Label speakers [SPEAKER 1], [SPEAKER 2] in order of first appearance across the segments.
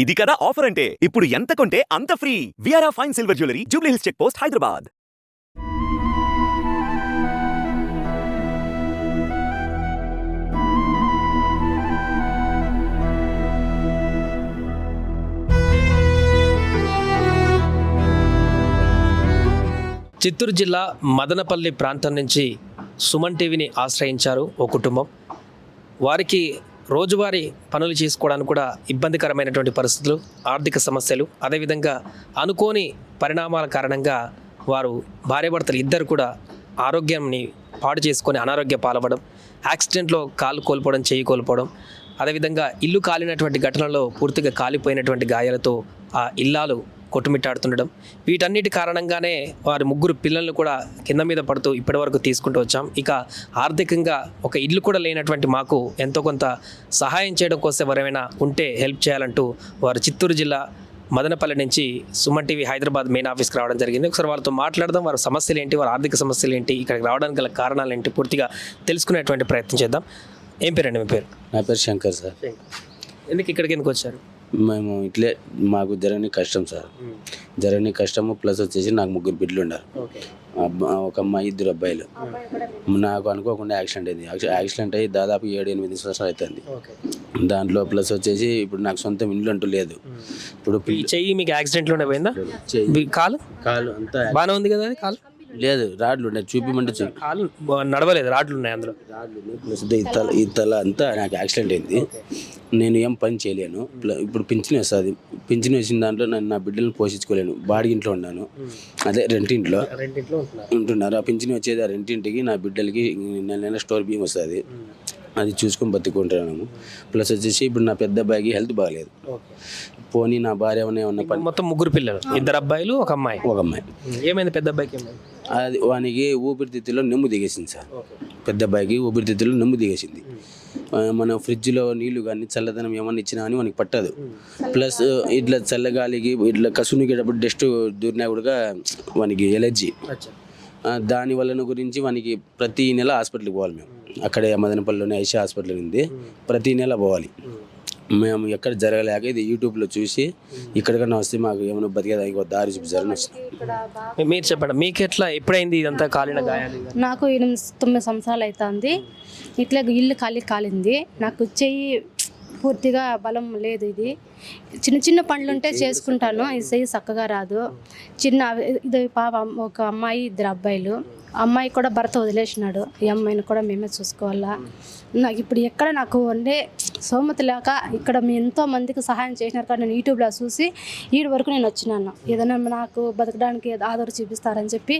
[SPEAKER 1] ఇది కదా ఆఫర్ అంటే ఇప్పుడు ఎంత కొంటే అంత ఫ్రీ. విఆర్ఆ fine silver jewellery, Jubilee Hills check post, Hyderabad.
[SPEAKER 2] Chittoor జిల్లా మదనపల్లి ప్రాంతం నుంచి సుమన్ టీవీని ఆశ్రయించారు ఓ కుటుంబం. వారికి రోజువారీ పనులు చేసుకోవడానికి కూడా ఇబ్బందికరమైనటువంటి పరిస్థితులు, ఆర్థిక సమస్యలు, అదేవిధంగా అనుకోని పరిణామాల కారణంగా వారు భార్యాభర్తలు ఇద్దరు కూడా ఆరోగ్యాన్ని పాడు చేసుకొని అనారోగ్య పాలవడం, యాక్సిడెంట్లో కాలు కోల్పోవడం, చేయి కోల్పోవడం, అదేవిధంగా ఇల్లు కాలినటువంటి ఘటనలో పూర్తిగా కాలిపోయినటువంటి గాయాలతో ఆ ఇల్లాలు కొట్టుమిట్టాడుతుండడం, వీటన్నిటి కారణంగానే వారి ముగ్గురు పిల్లలను కూడా కింద మీద పడుతూ ఇప్పటివరకు తీసుకుంటూ వచ్చాం. ఇక ఆర్థికంగా ఒక ఇల్లు కూడా లేనటువంటి మాకు ఎంతో కొంత సహాయం చేయడం కోసం ఎవరైనా ఉంటే హెల్ప్ చేయాలంటూ వారు చిత్తూరు జిల్లా మదనపల్లి నుంచి సుమన్ టీవీ హైదరాబాద్ మెయిన్ ఆఫీస్కి రావడం జరిగింది. ఒకసారి వాళ్ళతో మాట్లాడదాం, వారి సమస్యలు ఏంటి, వారి ఆర్థిక సమస్యలు ఏంటి, ఇక్కడికి రావడానికి గల కారణాలు ఏంటి పూర్తిగా తెలుసుకునేటువంటి ప్రయత్నం చేద్దాం. ఏం పేరండి మీ పేరు?
[SPEAKER 3] నా పేరు శంకర్ సార్.
[SPEAKER 2] ఎందుకు ఎందుకు వచ్చారు?
[SPEAKER 3] మేము ఇట్లే మాకు జరగని కష్టం సార్, జరగని కష్టము ప్లస్ వచ్చేసి నాకు ముగ్గురు బిడ్డలు ఉన్నారు. ఒక అమ్మాయి, ఇద్దరు అబ్బాయిలు. నాకు అనుకోకుండా యాక్సిడెంట్ అయింది. యాక్సిడెంట్ అయ్యి దాదాపు 7-8 సంవత్సరాలు అవుతుంది. దాంట్లో ప్లస్ వచ్చేసి ఇప్పుడు నాకు సొంతం ఇల్లు అంటూ లేదు. ఇప్పుడు
[SPEAKER 2] చెయ్యి మీకు యాక్సిడెంట్లోనే పోయిందా? కాలు
[SPEAKER 3] కాలు అంతా
[SPEAKER 2] బాగానే ఉంది కదా? అది కాలు
[SPEAKER 3] లేదు, రాడ్లు ఉన్నాయి, చూపిమంటే
[SPEAKER 2] కాలు నడవలేదు, రాడ్లు ఉన్నాయి, అందులో
[SPEAKER 3] రాడ్లు ఉన్నాయి. ప్లస్ ఈ తల అంతా నాకు యాక్సిడెంట్ అయింది. నేను ఏం పని చేయలేను. ఇప్పుడు పింఛన్ వస్తుంది. పింఛన్ వచ్చిన దాంట్లో నేను నా బిడ్డలను పోషించుకోలేను. బాడీ ఇంట్లో ఉన్నాను, అదే రెంటింట్లో ఉంటున్నారు. ఆ పింఛన్ వచ్చేది ఆ రెంటింటికి, నా బిడ్డలకి నెల స్టోర్ బియ్యం వస్తుంది, అది చూసుకొని బతుకుంటున్నాము. ప్లస్ వచ్చేసి ఇప్పుడు నా పెద్ద అబ్బాయికి హెల్త్ బాగాలేదు. పోనీ నా భార్య ఏమన్నా పని.
[SPEAKER 2] మొత్తం ముగ్గురు పిల్లలు, ఇద్దరు అబ్బాయిలు, ఒక అమ్మాయి. ఏమైంది పెద్ద అబ్బాయికి?
[SPEAKER 3] అది వానికి ఊపిరితిత్తులో నెమ్ము దిగేసింది సార్. పెద్ద అబ్బాయికి ఊపిరితిత్తులో నెమ్ము దిగేసింది. మన ఫ్రిడ్జ్లో నీళ్లు కానీ చల్లదనం ఏమన్నా ఇచ్చినా అని వానికి పట్టదు. ప్లస్ ఇట్లా చల్లగాలికి ఇట్లా కసునికేటప్పుడు డస్ట్ దూరినా కూడా వానికి ఎలర్జీ. దాని వలన గురించి వానికి ప్రతి నెల హాస్పిటల్కి పోవాలి. మేము అక్కడే మదనపల్లిలోనే ఐషా హాస్పిటల్ ఉంది, ప్రతి నెల పోవాలి. మేము ఎక్కడ జరగలేక ఇది యూట్యూబ్లో చూసి ఇక్కడికన్నా వస్తే మాకు ఏమైనా బతికేదానికి దారి చూపించాలని వచ్చినాం.
[SPEAKER 2] మీరు చెప్పండి, మీకు ఎట్లా ఎప్పుడైంది ఇదంతా కాలిన గాయాలు?
[SPEAKER 4] నాకు 8-9 సంవత్సరాలు అవుతుంది. ఇట్లా ఇల్లు కాలింది. నాకు చెయ్యి పూర్తిగా బలం లేదు. ఇది చిన్న చిన్న పనులు ఉంటే చేసుకుంటాను, ఈ చెయ్యి చక్కగా రాదు. ఇది పాప, ఒక అమ్మాయి, ఇద్దరు అబ్బాయిలు. అమ్మాయి కూడా భర్త వదిలేసినాడు, ఈ అమ్మాయిని కూడా మేమే చూసుకోవాలా. నాకు ఇప్పుడు ఎక్కడ నాకు అంటే సోమత లేక ఇక్కడ మీ ఎంతో మందికి సహాయం చేసినారు కానీ నేను యూట్యూబ్లో చూసి ఈడు వరకు నేను వచ్చినాను. ఏదైనా నాకు బతకడానికి ఆధార్ చూపిస్తారని చెప్పి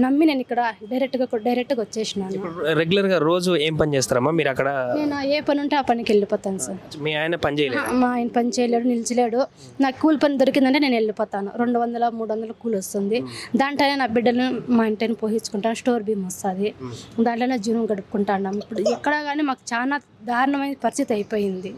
[SPEAKER 4] నమ్మి నేను ఇక్కడ డైరెక్ట్గా వచ్చేసినాను.
[SPEAKER 2] రెగ్యులర్గా రోజు ఏం పని చేస్తారమ్మా మీరు అక్కడ?
[SPEAKER 4] నేను ఏ పని ఉంటే ఆ పనికి వెళ్ళిపోతాను సార్.
[SPEAKER 2] మీ ఆయన పని చేయలేదు?
[SPEAKER 4] మా ఆయన పని చేయలేడు, నిలిచలేడు. నాకు కూలి పని దొరికిందంటే నేను వెళ్ళిపోతాను. 200-300 కూలి వస్తుంది. దాంట్లోనే నా బిడ్డలను మా ఇంటిని పోషించుకుంటాను, స్టోర్ బియ్యం వస్తుంది, దాంట్లోనే జీవనం గడుపుకుంటాను. ఇప్పుడు ఎక్కడ కానీ మాకు చాలా దారుణమైన పరిస్థితి అయిపోయింది.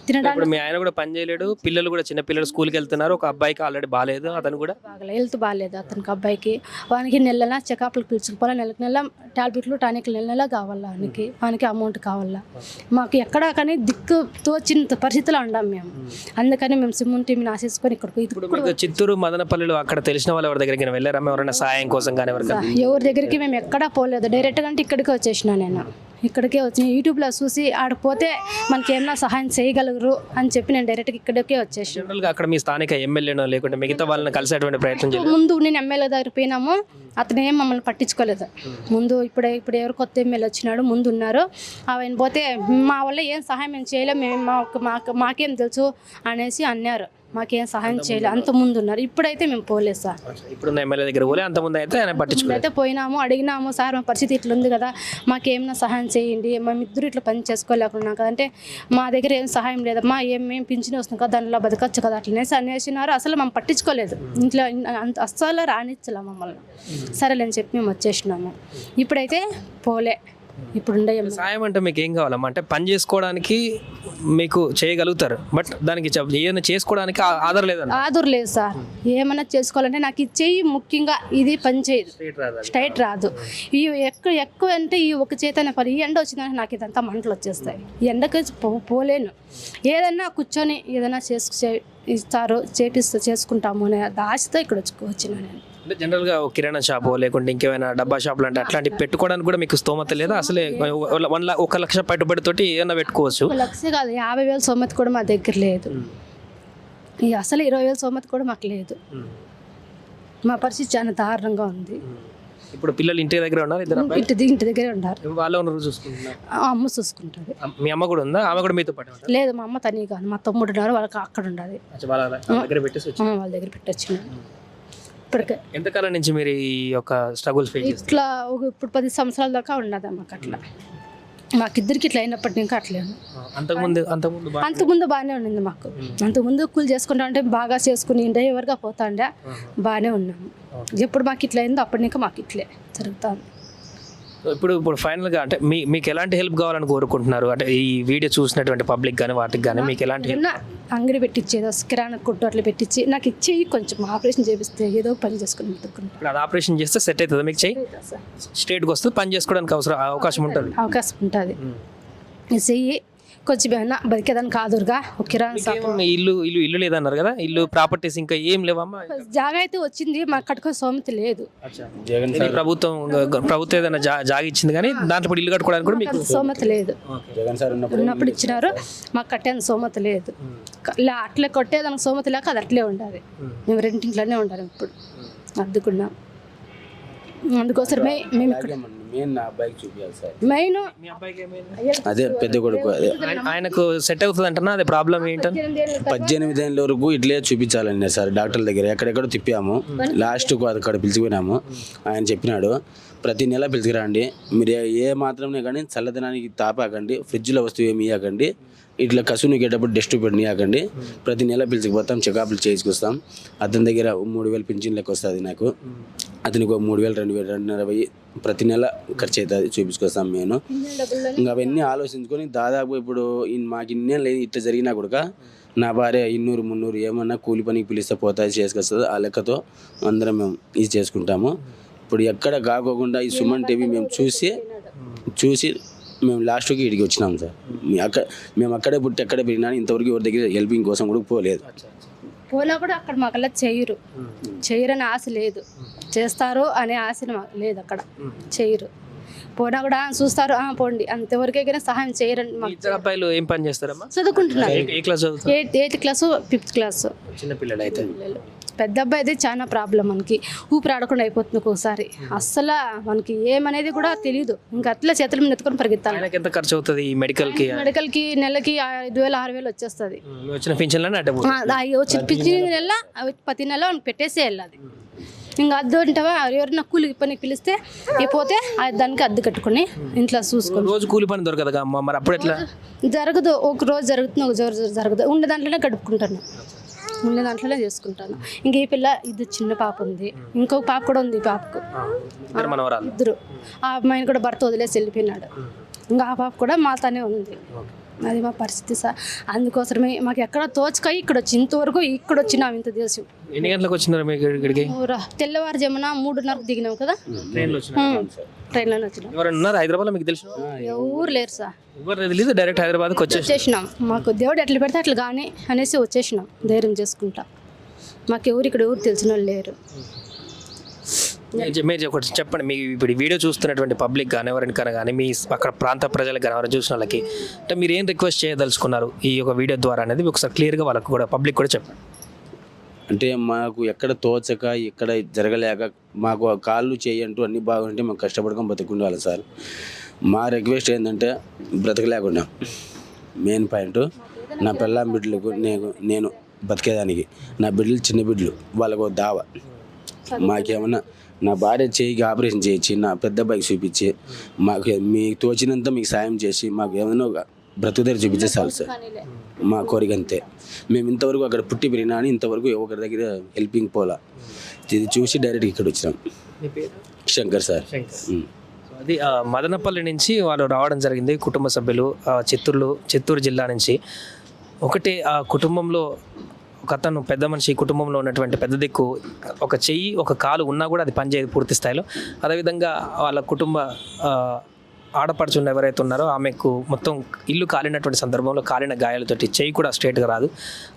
[SPEAKER 4] తినడానికి
[SPEAKER 2] మీ ఆయన కూడా పని చేయలేడు, పిల్లలు కూడా చిన్న పిల్లలు స్కూల్కి వెళ్తున్నారు. ఒక అబ్బాయికి ఆల్రెడీ బాగాలేదు, అతను కూడా
[SPEAKER 4] హెల్త్ బాగాలేదు అతనికి, అబ్బాయికి. వానికి నెల చెకప్లకు పిలుచుకుపోవాలి, నెల టాబ్లెట్లు టానిక్లు నెల కావాలా, వానికి అమౌంట్ కావాలా. మాకు ఎక్కడా కానీ దిక్కు తోచిన పరిస్థితిలో ఉండాం మేము. అందుకని మేము సుమన్ టీవీని ఆశించుకొని ఇక్కడికి
[SPEAKER 2] చిత్తూరు మదనపల్లిలో అక్కడ తెలిసిన వాళ్ళు ఎవరి దగ్గరికి వెళ్ళారమ్మా? ఎవరైనా సహాయం కోసం కానీ
[SPEAKER 4] ఎవరి దగ్గరికి మేము ఎక్కడా పోలేదు. డైరెక్ట్గా అంటే ఇక్కడికే వచ్చేసిన నేను. ఇక్కడికే వచ్చిన యూట్యూబ్లో చూసి ఆడిపోతే మనకి ఏమన్నా సహాయం చేయగలరు అని చెప్పి నేను డైరెక్ట్గా ఇక్కడికే వచ్చేసాను.
[SPEAKER 2] జనరల్గా అక్కడ మీ స్థానిక ఎమ్మెల్యేనో లేకుంటే మిగతా వాళ్ళని కలిసేటువంటి ప్రయత్నం చేయాలి.
[SPEAKER 4] ముందు నేను ఎమ్మెల్యే దగ్గర పోయినాము, అతను ఏం మమ్మల్ని పట్టించుకోలేదు. ముందు ఇప్పుడు ఎవరు కొత్త ఎమ్మెల్యే వచ్చినాడు, ముందు ఉన్నారు. ఆయన పోతే మా వల్ల ఏం సహాయం మేము చేయలేము, మేము మాకేం తెలుసు అనేసి అన్నారు. మాకేం సహాయం చేయలేదు, అంత ముందు ఉన్నారు. ఇప్పుడైతే మేము పోలేదు సార్.
[SPEAKER 2] ఇప్పుడున్న ఎమ్మెల్యే దగ్గర పోలే, అంత ముందు అయితే ఆయన పట్టించుకోలేదు.
[SPEAKER 4] అయితే పోయినాము, అడిగినాము, సార్ మా పరిస్థితి ఇట్లా ఉంది కదా, మాకేమైనా సహాయం చేయండి, మేమిద్దరు ఇట్లా పని చేసుకోలేకున్నాం కదా అంటే మా దగ్గర ఏం సహాయం లేదమ్మా, మేము పింఛన్ వస్తుంది కదా, దానిలో బతకచ్చు కదా అట్లనేసి అనేసినారు. అసలు మేము పట్టించుకోలేదు, ఇంట్లో అస్సలు రానిచ్చలే మమ్మల్ని. సరేలేని చెప్పి మేము వచ్చేసినాము. ఇప్పుడైతే ఇప్పుడు ఉండే
[SPEAKER 2] సాయం అంటే మీకు ఏం కావాలమ్మా అంటే పని చేసుకోవడానికి మీకు చేయగలుగుతారు బట్ దానికి ఏదైనా చేసుకోవడానికి ఆధారం లేదన్న
[SPEAKER 4] ఆదురు లేదు సార్. ఏమన్నా చేసుకోవాలంటే నాకు ఇచ్చేయి ముఖ్యంగా ఇది పని చేయదు, స్ట్రైట్ రాదు. ఈ ఎక్కువ అంటే ఈ ఒక చేతన పని ఈ ఎండ వచ్చిందంటే నాకు ఇదంతా మంటలు వచ్చేస్తాయి. ఈ ఎండకి పోలేను. ఏదన్నా కూర్చొని ఏదైనా ఇస్తారు చేసుకుంటాము అనే ఆశతో ఇక్కడ వచ్చిన నేను.
[SPEAKER 2] అంటే జనరల్గా కిరాణా షాపు లేకుంటే ఇంకేమైనా డబ్బా షాపులు అంటే అట్లాంటివి పెట్టుకోవడానికి కూడా మీకు స్తోమత లేదా? అసలే 1 లక్ష పెట్టుబడితోటి ఏమైనా పెట్టుకోవచ్చు.
[SPEAKER 4] 1 లక్ష కాదు, 50,000 సొమ్మతి కూడా మా దగ్గర లేదు. అసలు 20,000 సొమ్మతి కూడా మాకు లేదు. మా పరిస్థితి చాలా దారుణంగా ఉంది.
[SPEAKER 2] ఇప్పుడు పిల్లలు ఇంటి దగ్గర ఉన్నారు, ఇద్దరు
[SPEAKER 4] ఇంటి దగ్గరే ఉన్నారు.
[SPEAKER 2] వాళ్ళ చూసుకుంటున్నారు,
[SPEAKER 4] అమ్మ చూసుకుంటుంది.
[SPEAKER 2] మీ అమ్మ కూడా ఉందా? ఆమె కూడా మీతో పాటు
[SPEAKER 4] లేదు, మా అమ్మ తనీ కాదు, మా తమ్ముడు ఉన్నారు, వాళ్ళకి అక్కడ ఉండాలి.
[SPEAKER 2] వాళ్ళ దగ్గర
[SPEAKER 4] పెట్టొచ్చు. ఇప్పటికే
[SPEAKER 2] ఎంతకాలం నుంచి మీరు ఈ యొక్క స్ట్రగుల్స్ ఫేస్ చేస్తారు?
[SPEAKER 4] ఇట్లా ఇప్పుడు 10 సంవత్సరాల దాకా ఉన్నది మాకు. అట్లా మాకిద్దరికి ఇట్లా అయినప్పటి నుంచి అట్లేను. అంతకుముందు బాగానే ఉండింది మాకు. అంతకుముందు కూలి చేసుకుంటా అంటే బాగా చేసుకుని డ్రైవర్గా పోతాండే బాగానే ఉన్నాము. ఎప్పుడు మాకు ఇట్లా అయిందో అప్పటి నుంచి మాకు ఇట్లే జరుగుతుంది.
[SPEAKER 2] ఇప్పుడు ఫైనల్గా అంటే మీకు ఎలాంటి హెల్ప్ కావాలని కోరుకుంటున్నారు? అంటే ఈ వీడియో చూసినటువంటి పబ్లిక్ కానీ వాటికి కానీ మీకు ఎలాంటి
[SPEAKER 4] అంగడి పెట్టించేదో కిరాణా కొట్టు అట్లా పెట్టించి నాకు ఇచ్చేయి, కొంచెం ఆపరేషన్ చేపిస్తే ఏదో పని చేసుకుని
[SPEAKER 2] ఇప్పుడు అది ఆపరేషన్ చేస్తే సెట్ అవుతుంది మీకు? చెయ్యి స్ట్రేట్గా వస్తుంది, పని చేసుకోవడానికి అవకాశం ఉంటుంది. చెయ్యి కొంచెం ఏమన్నా బతికేదానికి కాదురుగా ఒక కిరాణా షాప్. ఇల్లు లేదన్నారు కదా, ఇల్లు ప్రాపర్టీస్ ఇంకా ఏం లేవమ్మా?
[SPEAKER 4] జాగా అయితే వచ్చింది, మాకు కట్టుకునే సోమతి లేదు.
[SPEAKER 2] ప్రభుత్వం ఏదైనా జాగా ఇచ్చింది కానీ దాంట్లో ఇప్పుడు ఇల్లు కట్టుకోవడానికి కూడా మీకు
[SPEAKER 4] సోమతి లేదు. ఉన్నప్పుడు ఇచ్చినారు, మాకు కట్టేదానికి సోమతి లేదు. అట్లే కొట్టేదానికి సోమతి లేక అది అట్లే ఉండాలి. మేము రెండింట్లోనే ఉండాలి. ఇప్పుడు అద్దుకున్నాం. అందుకోసమే మేము మెయిన్
[SPEAKER 3] అదే పెద్ద కొడుకు
[SPEAKER 2] ఆయనకు సెట్ అవుతుంది అంటున్నా. అదే ప్రాబ్లం ఏంటంటే
[SPEAKER 3] 18 ఏళ్ళ వరకు ఇట్లే చూపించాలండి సార్. డాక్టర్ల దగ్గర ఎక్కడెక్కడ తిప్పాము, లాస్ట్కు అక్కడ పిలిచిపోయినాము. ఆయన చెప్పినాడు ప్రతి నెల పిలిచిరండి, మీరు ఏ మాత్రమే కానీ చల్లదనానికి తాపాకండి, ఫ్రిడ్జ్లో వస్తువు ఏమి ఇవ్వకండి, ఇట్లా కసును గేటప్పుడు డస్ట్ పెట్టియాకండి, ప్రతి నెల పిలిచిపోతాం, చెకప్లు చేసుకొస్తాం. అతని దగ్గర 3,000 పింఛన్ లెక్క వస్తుంది నాకు, అతనికి 3,000 2,000 2,500 ప్రతి నెల ఖర్చు అవుతుంది, చూపించుకొస్తాం మేము. ఇంకా అవన్నీ ఆలోచించుకొని దాదాపు ఇప్పుడు మాకు ఇన్నే లేదు ఇట్లా జరిగినా కూడా నా భార్య 200 300 ఏమన్నా కూలి పనికి పిలిస్తే పోతాయి చేసుకొస్తుంది. ఆ లెక్కతో అందరం మేము ఇది చేసుకుంటాము. ఇప్పుడు ఎక్కడ కాకోకుండా ఈ సుమన్ టీవీ మేము చూసి మేము లాస్ట్కి ఇడికి వచ్చినాం సార్. మేము అక్కడే పుట్టి అక్కడే పెరిగినా, ఇంతవరకు ఎవరి దగ్గర హెల్పింగ్ కోసం కూడా పోలేదు.
[SPEAKER 4] పోనా కూడా అక్కడ మాకల్లా చేయరని ఆశ లేదు, చేస్తారు అనే ఆశ మాకు లేదు. అక్కడ చేయరు, పోనా కూడా చూస్తారు, పోండి అంతవరకే కానీ సహాయం చేయరని.
[SPEAKER 2] అబ్బాయిలు ఏం పని చేస్తారమ్మా?
[SPEAKER 4] చదువుకుంటున్నారు.
[SPEAKER 2] 8th
[SPEAKER 4] క్లాసు 5th క్లాసు
[SPEAKER 2] చిన్నపిల్లలు అయితే.
[SPEAKER 4] పెద్ద అబ్బాయి అయితే చాలా ప్రాబ్లం, మనకి ఊపిరి ఆడకుండా అయిపోతుంది ఒక్కోసారి. అస్సలు మనకి ఏమనేది కూడా తెలియదు. ఇంకా అట్లా చేతుల మీద ఎత్తుకొని పరిగెత్తాలి.
[SPEAKER 2] ఎంత ఖర్చు అవుతుంది మెడికల్కి
[SPEAKER 4] నెలకి 5,000 6,000 వచ్చేస్తుంది.
[SPEAKER 2] వచ్చిన పింఛన్లని
[SPEAKER 4] వచ్చిన పింఛన్ నెల ప్రతి నెల పెట్టేసే వెళ్ళాలి. ఇంకా అద్దు అంటావా, ఎవరైనా కూలి పని పిలిస్తే పోతే దానికి అద్దె కట్టుకుని ఇంట్లో చూసుకోండి.
[SPEAKER 2] రోజు కూలి పని దొరకదు అమ్మ, మరి అప్పుడు ఎట్లా? జరగదు,
[SPEAKER 4] ఒక రోజు జరుగుతుంది, ఒక రోజు జరగదు. ఉండే దాంట్లోనే గడుపుకుంటాను, ఉండే దాంట్లోనే చేసుకుంటాను. ఇంక ఈ పిల్ల ఇది చిన్న పాప ఉంది, ఇంకొక పాప కూడా ఉంది. ఈ పాపకు 2. ఆ అమ్మాయిని కూడా భర్త వదిలేసి వెళ్ళిపోయినాడు. ఇంకా ఆ పాప కూడా మాతోనే ఉంది. అది మా పరిస్థితి సార్. అందుకోసమే మాకు ఎక్కడ తోచుకాయి ఇక్కడ వచ్చి ఇంతవరకు ఇక్కడ వచ్చినాం. ఇంత దేశం.
[SPEAKER 2] ఎన్ని గంటలకు వచ్చినారు మీకు ఇక్కడికి?
[SPEAKER 4] తెల్లవారుజామున 3:30కు దిగినాం కదా, ట్రైన్లోనే వచ్చినాం.
[SPEAKER 2] ఎవరన్నా హైదరాబాద్లో మీకు తెలుసు?
[SPEAKER 4] ఎవరు లేరు సార్,
[SPEAKER 2] ఎవరు తెలియదు. డైరెక్ట్ హైదరాబాద్కి వచ్చేసినాం.
[SPEAKER 4] మాకు దేవుడు ఎట్లా పెడితే అట్లా కానీ అనేసి వచ్చేసినాం ధైర్యం చేసుకుంటా. మాకు ఇక్కడ ఎవరు తెలిసిన వాళ్ళు లేరు.
[SPEAKER 2] మీరు ఒకటి చెప్పండి, మీ ఇప్పుడు వీడియో చూస్తున్నటువంటి పబ్లిక్ కానీ ఎవరికైనా కానీ మీ అక్కడ ప్రాంత ప్రజలకు కానీ ఎవరైనా చూసిన వాళ్ళకి అంటే మీరు ఏం రిక్వెస్ట్ చేయదలుచుకున్నారు ఈ యొక్క వీడియో ద్వారా అనేది ఒకసారి క్లియర్గా వాళ్ళకు కూడా పబ్లిక్ కూడా చెప్పండి.
[SPEAKER 3] అంటే మాకు ఎక్కడ తోచక ఎక్కడ జరగలేక మాకు కాళ్ళు చేయంటూ అన్నీ బాగుంటే మేము కష్టపడకుండా బతుకుండాలి సార్. మా రిక్వెస్ట్ ఏంటంటే బ్రతకలేకుండా మెయిన్ పాయింట్ నా పిల్లం బిడ్డలకు నేను బతికేదానికి, నా బిడ్డలు చిన్న బిడ్డలు వాళ్ళకు దావ. మాకేమన్నా నా భార్య చేయికి ఆపరేషన్ చేయించి నా పెద్ద అబ్బాయికి చూపించి మాకు మీకు తోచినంత మీకు సాయం చేసి మాకు ఏమైనా బ్రతుకుదారి చూపించే చాలు సార్. మా కోరిక అంతే. మేము ఇంతవరకు అక్కడ పుట్టి పెరిగినా అని ఇంతవరకు ఒకరి దగ్గర హెల్పింగ్ పోలా. ఇది చూసి డైరెక్ట్ ఇక్కడ వచ్చినాం. శంకర్ సార్.
[SPEAKER 2] అది మదనపల్లి నుంచి వాళ్ళు రావడం జరిగింది కుటుంబ సభ్యులు చిత్తూరు జిల్లా నుంచి. ఒకటి ఆ కుటుంబంలో ఒక అతను పెద్ద మనిషి, కుటుంబంలో ఉన్నటువంటి పెద్ద దిక్కు, ఒక చెయ్యి ఒక కాలు ఉన్నా కూడా అది పనిచేయదు పూర్తి స్థాయిలో. అదేవిధంగా వాళ్ళ కుటుంబ ఆడపడుచున్న ఎవరైతే ఉన్నారో ఆమెకు మొత్తం ఇల్లు కాలినటువంటి సందర్భంలో కాలిన గాయాలతోటి చెయ్యి కూడా స్ట్రేట్గా రాదు.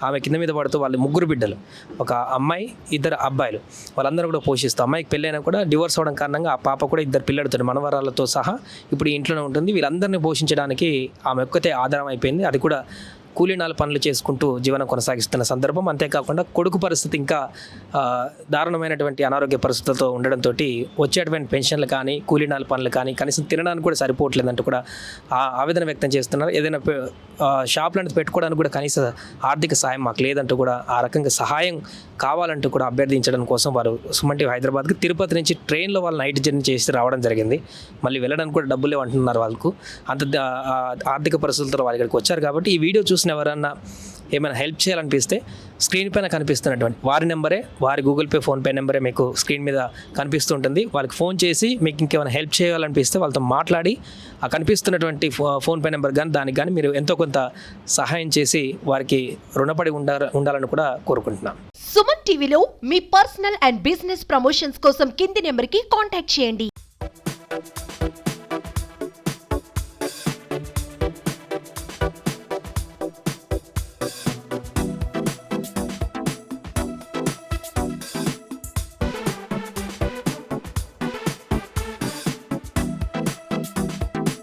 [SPEAKER 2] ఆమె కింద మీద పడుతూ వాళ్ళు 3 బిడ్డలు, ఒక అమ్మాయి 2 అబ్బాయిలు, వాళ్ళందరూ కూడా పోషిస్తూ, అమ్మాయికి పెళ్ళైనా కూడా డివోర్స్ అవ్వడం కారణంగా ఆ పాప కూడా 2 పిల్లలతో మనవరాలతో సహా ఇప్పుడు ఈ ఇంట్లోనే ఉంటుంది. వీళ్ళందరినీ పోషించడానికి ఆమె ఒక్కతే ఆధారం అయిపోయింది. అది కూడా కూలీనాల పనులు చేసుకుంటూ జీవనం కొనసాగిస్తున్న సందర్భం. అంతేకాకుండా కొడుకు పరిస్థితి ఇంకా దారుణమైనటువంటి అనారోగ్య పరిస్థితులతో ఉండడంతో వచ్చేటువంటి పెన్షన్లు కానీ కూలీనాల పనులు కానీ కనీసం తినడానికి కూడా సరిపోవట్లేదంటూ కూడా ఆవేదన వ్యక్తం చేస్తున్నారు. ఏదైనా షాప్లను పెట్టుకోవడానికి కూడా కనీస ఆర్థిక సాయం మాకు లేదంటూ కూడా ఆ రకంగా సహాయం కావాలంటూ కూడా అభ్యర్థించడం కోసం వారు సుమన్ టీవీ హైదరాబాద్కి తిరుపతి నుంచి ట్రైన్లో వాళ్ళు నైట్ జర్నీ చేసి రావడం జరిగింది. మళ్ళీ వెళ్ళడానికి కూడా డబ్బులు లేవంటున్నారు వాళ్ళకు. అంత ఆర్థిక పరిస్థితులతో వాళ్ళు ఇక్కడికి వచ్చారు. కాబట్టి ఈ వీడియో చూసిన ఎవరన్నా ఏమైనా హెల్ప్ చేయాలనిపిస్తే స్క్రీన్ పైన కనిపిస్తున్నటువంటి వారి నెంబరే, వారి గూగుల్ పే, ఫోన్పే నెంబరే మీకు స్క్రీన్ మీద కనిపిస్తుంటుంది. వాళ్ళకి ఫోన్ చేసి మీకు ఇంకేమైనా హెల్ప్ చేయాలనిపిస్తే వాళ్ళతో మాట్లాడి ఆ కనిపిస్తున్నటువంటి ఫోన్పే నెంబర్ కానీ దానికి కానీ మీరు ఎంతో కొంత సహాయం చేసి వారికి రుణపడి ఉండాలని కూడా కోరుకుంటున్నాను.
[SPEAKER 5] సుమన్ టీవీలో మీ పర్సనల్ అండ్ బిజినెస్ ప్రమోషన్స్ కోసం కింది నెంబర్కి కాంటాక్ట్ చేయండి.